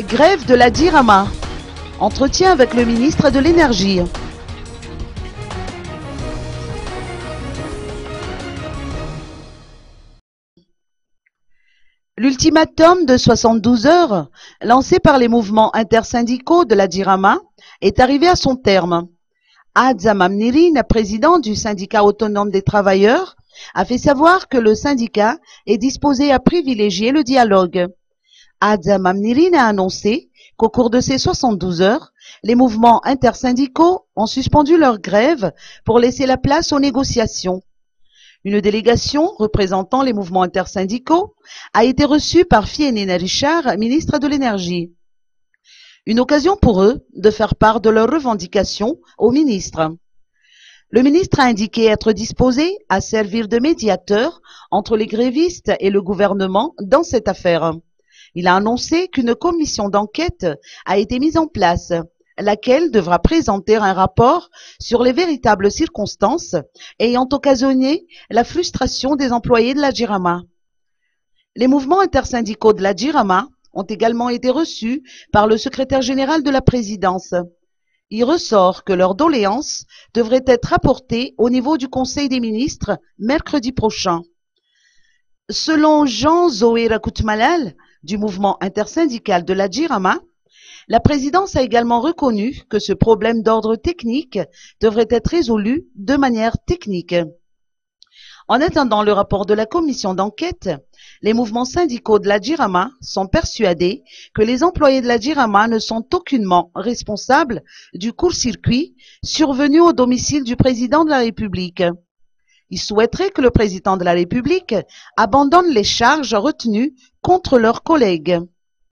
Grève de la Dirama. Entretien avec le ministre de l'Énergie. L'ultimatum de 72 heures, lancé par les mouvements intersyndicaux de la Dirama, est arrivé à son terme. Adzam Amnirin, président du syndicat autonome des travailleurs, a fait savoir que le syndicat est disposé à privilégier le dialogue. Adzam Amnirin a annoncé qu'au cours de ces 72 heures, les mouvements intersyndicaux ont suspendu leur grève pour laisser la place aux négociations. Une délégation représentant les mouvements intersyndicaux a été reçue par Fienina Richard, ministre de l'Énergie. Une occasion pour eux de faire part de leurs revendications au ministre. Le ministre a indiqué être disposé à servir de médiateur entre les grévistes et le gouvernement dans cette affaire. Il a annoncé qu'une commission d'enquête a été mise en place, laquelle devra présenter un rapport sur les véritables circonstances ayant occasionné la frustration des employés de la Dirama. Les mouvements intersyndicaux de la Dirama ont également été reçus par le secrétaire général de la présidence. Il ressort que leurs doléances devraient être apportées au niveau du Conseil des ministres mercredi prochain. Selon Jean Zoé Rakoutmalal, du mouvement intersyndical de la Dirama, la présidence a également reconnu que ce problème d'ordre technique devrait être résolu de manière technique. En attendant le rapport de la commission d'enquête, les mouvements syndicaux de la Dirama sont persuadés que les employés de la Dirama ne sont aucunement responsables du court-circuit survenu au domicile du président de la République. Ils souhaiteraient que le président de la République abandonne les charges retenues contre leurs collègues.